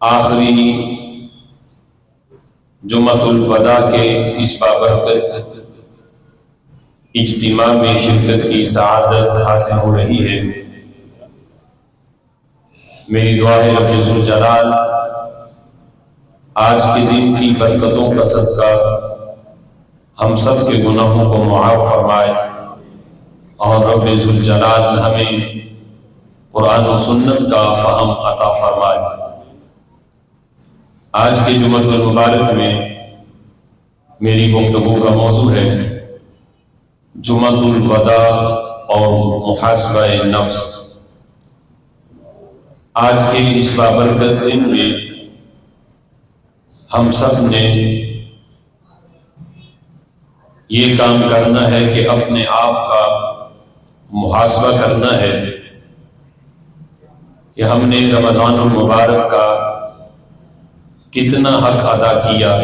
آخری جمعۃ الوداع کے اس بابرکت اجتماع میں شرکت کی سعادت حاصل ہو رہی ہے۔ میری دعا ہے رب ذوالجلال آج کے دن کی برکتوں کا صدقہ ہم سب کے گناہوں کو معاف فرمائے، اور رب ذوالجلال ہمیں قرآن و سنت کا فہم عطا فرمائے۔ آج کے جمعۃ المبارک میں میری گفتگو کا موضوع ہے جمعۃ الوداع اور محاسبہ نفس۔ آج کے اس بابرکت دن میں ہم سب نے یہ کام کرنا ہے کہ اپنے آپ کا محاسبہ کرنا ہے کہ ہم نے رمضان المبارک کا کتنا حق ادا کیا،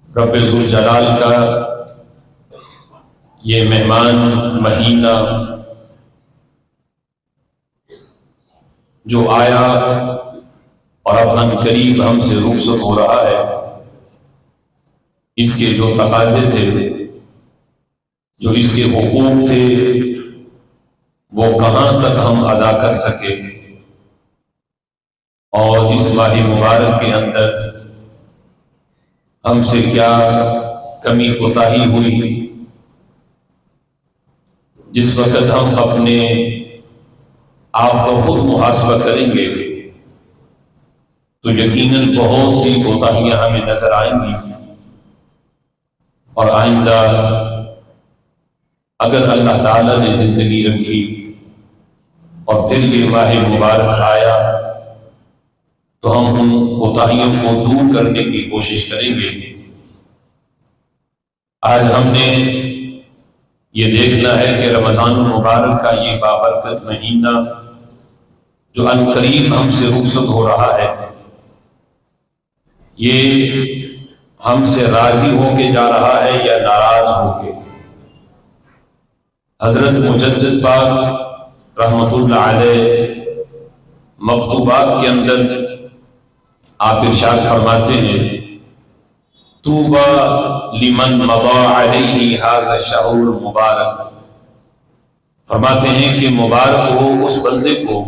رب ذوالجلال کا یہ مہمان مہینہ جو آیا اور اب عنقریب ہم سے رخصت ہو رہا ہے، اس کے جو تقاضے تھے، جو اس کے حقوق تھے، وہ کہاں تک ہم ادا کر سکے، اور اس ماہ مبارک کے اندر ہم سے کیا کمی کوتاہی ہوئی۔ جس وقت ہم اپنے آپ کو خود محاسبہ کریں گے تو یقیناً بہت سی کوتاہیاں ہمیں نظر آئیں گی، اور آئندہ اگر اللہ تعالیٰ نے زندگی رکھی اور پھر یہ ماہ مبارک آیا تو ہم ان کوتاہیوں کو دور کرنے کی کوشش کریں گے۔ آج ہم نے یہ دیکھنا ہے کہ رمضان المبارک کا یہ بابرکت مہینہ جو عنقریب ہم سے رخصت ہو رہا ہے، یہ ہم سے راضی ہو کے جا رہا ہے یا ناراض ہو کے۔ حضرت مجدد پاک رحمت اللہ علیہ مکتوبات کے اندر آپ ارشاد فرماتے ہیں طوبی لمن مضى علیہ ھذا الشہر المبارک، فرماتے ہیں کہ مبارک ہو اس بندے کو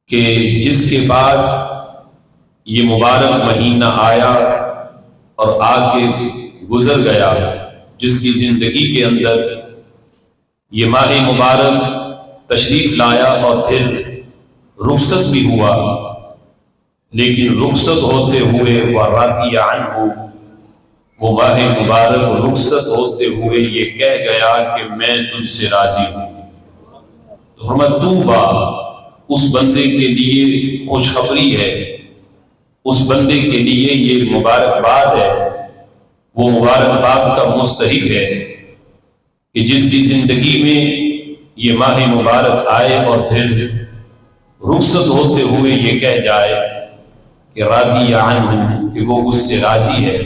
کہ جس کے پاس یہ مبارک مہینہ آیا اور آ کے گزر گیا، جس کی زندگی کے اندر یہ ماہ مبارک تشریف لایا اور پھر رخصت بھی ہوا، لیکن رخصت ہوتے ہوئے وَرَضِيَ عَنْهُ، وہ ماہ مبارک رخصت ہوتے ہوئے یہ کہہ گیا کہ میں تجھ سے راضی ہوں۔ تو فرمایا طوبیٰ، اس بندے کے لیے خوشخبری ہے، اس بندے کے لیے یہ مبارکباد ہے، وہ مبارکباد کا مستحق ہے کہ جس کی زندگی میں یہ ماہ مبارک آئے اور پھر رخصت ہوتے ہوئے یہ کہہ جائے کہ راضی عنہ، کہ وہ اس سے راضی ہے۔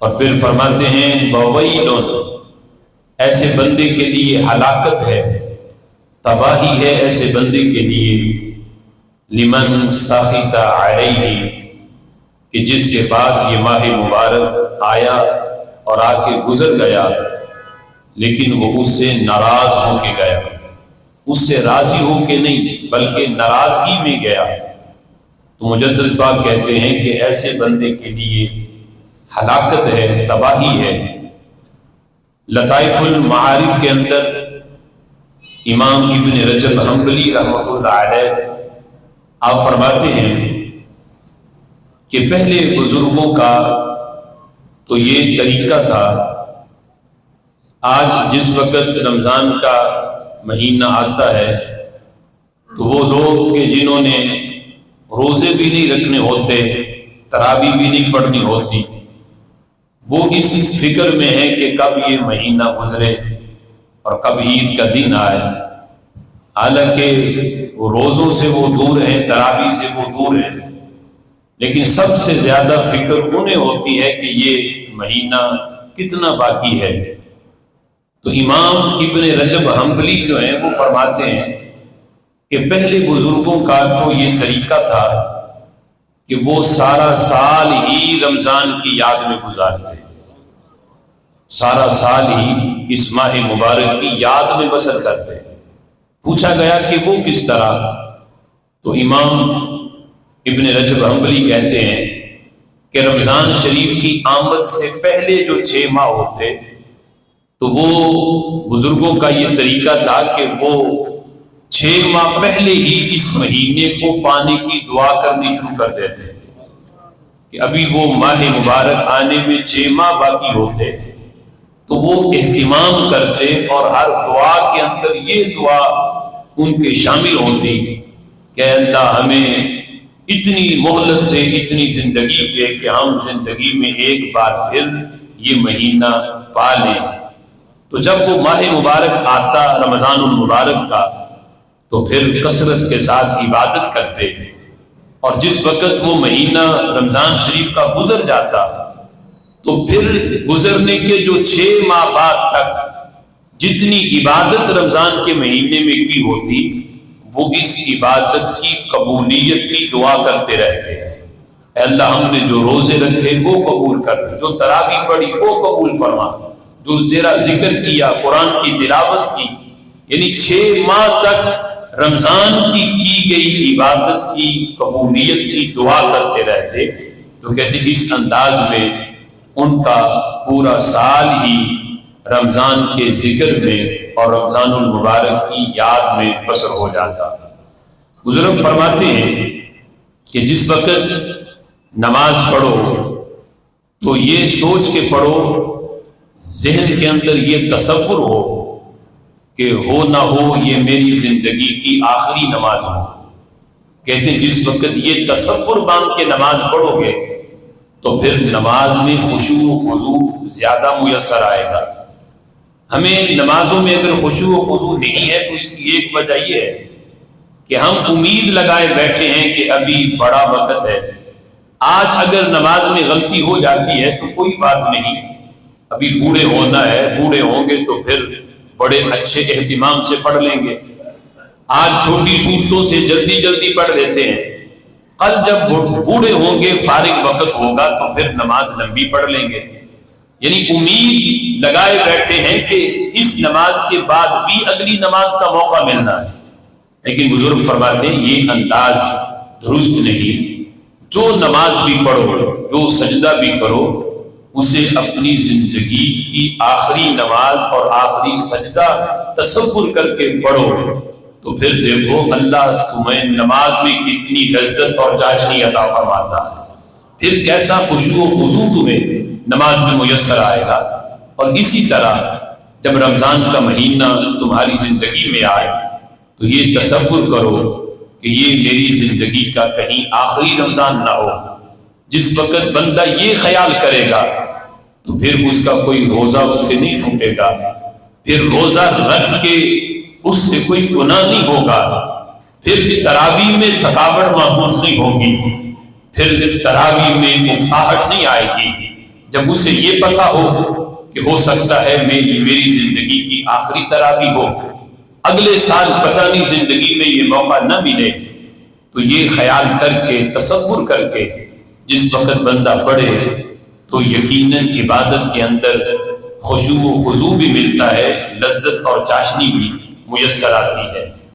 اور پھر فرماتے ہیں وَوَيْلٌ، ایسے بندے کے لیے ہلاکت ہے، تباہی ہے ایسے بندے کے لیے، لمن سخط علیہ، کہ جس کے پاس یہ ماہ مبارک آیا اور آ کے گزر گیا لیکن وہ اس سے ناراض ہو کے گیا، اس سے راضی ہو کے نہیں بلکہ ناراضگی میں گیا۔ تو مجدد پاک کہتے ہیں کہ ایسے بندے کے لیے ہلاکت ہے، تباہی ہے۔ لطائف المعارف کے اندر امام ابن رجب حنبلی رحمۃ اللہ علیہ آپ فرماتے ہیں کہ پہلے بزرگوں کا تو یہ طریقہ تھا، آج جس وقت رمضان کا مہینہ آتا ہے تو وہ لوگ کہ جنہوں نے روزے بھی نہیں رکھنے ہوتے، تراویح بھی نہیں پڑھنی ہوتی، وہ اس فکر میں ہے کہ کب یہ مہینہ گزرے اور کب عید کا دن آئے، حالانکہ روزوں سے وہ دور ہیں، تراویح سے وہ دور ہیں، لیکن سب سے زیادہ فکر انہیں ہوتی ہے کہ یہ مہینہ کتنا باقی ہے۔ تو امام ابن رجب حنبلی جو ہیں وہ فرماتے ہیں کہ پہلے بزرگوں کا تو یہ طریقہ تھا کہ وہ سارا سال ہی رمضان کی یاد میں گزارتے، سارا سال ہی اس ماہ مبارک کی یاد میں بسر کرتے۔ پوچھا گیا کہ وہ کس طرح، تو امام ابن رجب حنبلی کہتے ہیں کہ رمضان شریف کی آمد سے پہلے جو 6 ماہ ہوتے تو وہ بزرگوں کا یہ طریقہ تھا کہ وہ 6 ماہ پہلے ہی اس مہینے کو پانے کی دعا کرنی شروع کر دیتے کہ ابھی وہ ماہ مبارک آنے میں 6 ماہ باقی ہوتے تو وہ اہتمام کرتے اور ہر دعا کے اندر یہ دعا ان کے شامل ہوتی کہ اللہ ہمیں اتنی مہلت دے، اتنی زندگی دے کہ ہم زندگی میں ایک بار پھر یہ مہینہ پا لیں۔ تو جب وہ ماہ مبارک آتا رمضان المبارک کا تو پھر کثرت کے ساتھ عبادت کرتے، اور جس وقت وہ مہینہ رمضان شریف کا گزر جاتا تو پھر گزرنے کے جو 6 ماہ بعد تک جتنی عبادت رمضان کے مہینے میں کی ہوتی وہ اس عبادت کی قبولیت کی دعا کرتے رہتے۔ اے اللہ ہم نے جو روزے رکھے وہ قبول کر، جو تراویح پڑھی وہ قبول فرما، جو تیرا ذکر کیا، قرآن کی تلاوت کی، یعنی 6 ماہ تک رمضان کی گئی عبادت کی قبولیت کی دعا کرتے رہتے۔ تو کہتے اس انداز میں ان کا پورا سال ہی رمضان کے ذکر میں اور رمضان المبارک کی یاد میں بسر ہو جاتا۔ بزرگ فرماتے ہیں کہ جس وقت نماز پڑھو تو یہ سوچ کے پڑھو، ذہن کے اندر یہ تصور ہو کہ ہو نہ ہو یہ میری زندگی کی آخری نماز ہو۔ کہتے ہیں جس وقت یہ تصور باندھ کے نماز پڑھو گے تو پھر نماز میں خشوع و خضوع زیادہ میسر آئے گا۔ ہمیں نمازوں میں اگر خشوع و خضوع نہیں ہے تو اس کی ایک وجہ یہ ہے کہ ہم امید لگائے بیٹھے ہیں کہ ابھی بڑا وقت ہے، آج اگر نماز میں غلطی ہو جاتی ہے تو کوئی بات نہیں، ابھی بوڑھے ہونا ہے، بوڑھے ہوں گے تو پھر بڑے اچھے اہتمام سے پڑھ لیں گے، آج چھوٹی صورتوں سے جلدی جلدی پڑھ لیتے ہیں، کل جب بوڑھے ہوں گے فارغ وقت ہوگا تو پھر نماز لمبی پڑھ لیں گے۔ یعنی امید لگائے بیٹھے ہیں کہ اس نماز کے بعد بھی اگلی نماز کا موقع ملنا ہے، لیکن بزرگ فرماتے ہیں یہ انداز درست نہیں۔ جو نماز بھی پڑھو، جو سجدہ بھی کرو، اسے اپنی زندگی کی آخری نماز اور آخری سجدہ تصور کر کے پڑھو، تو پھر دیکھو اللہ تمہیں نماز میں کتنی لذت اور چاشنی عطا فرماتا ہے، پھر کیسا خشوع و خضوع تمہیں نماز میں میسر آئے گا۔ اور اسی طرح جب رمضان کا مہینہ تمہاری زندگی میں آئے تو یہ تصور کرو کہ یہ میری زندگی کا کہیں آخری رمضان نہ ہو۔ جس وقت بندہ یہ خیال کرے گا تو پھر اس کا کوئی روزہ اس سے نہیں چھوٹے گا، پھر روزہ رکھ کے اس سے کوئی گناہ نہیں ہوگا، پھر تراویح میں تھکاوٹ محسوس نہیں ہوگی، پھر تراویح میں اکتاہٹ نہیں آئے گی، جب اسے یہ پتا ہو کہ ہو سکتا ہے میری زندگی کی آخری تراویح ہو، اگلے سال پتہ نہیں زندگی میں یہ موقع نہ ملے، تو یہ خیال کر کے تصور کر کے جس وقت بندہ پڑھے تو یقیناً عبادت کے اندر خشوع و خضوع بھی ملتا ہے، لذت اور چاشنی بھی میسر آتی ہے۔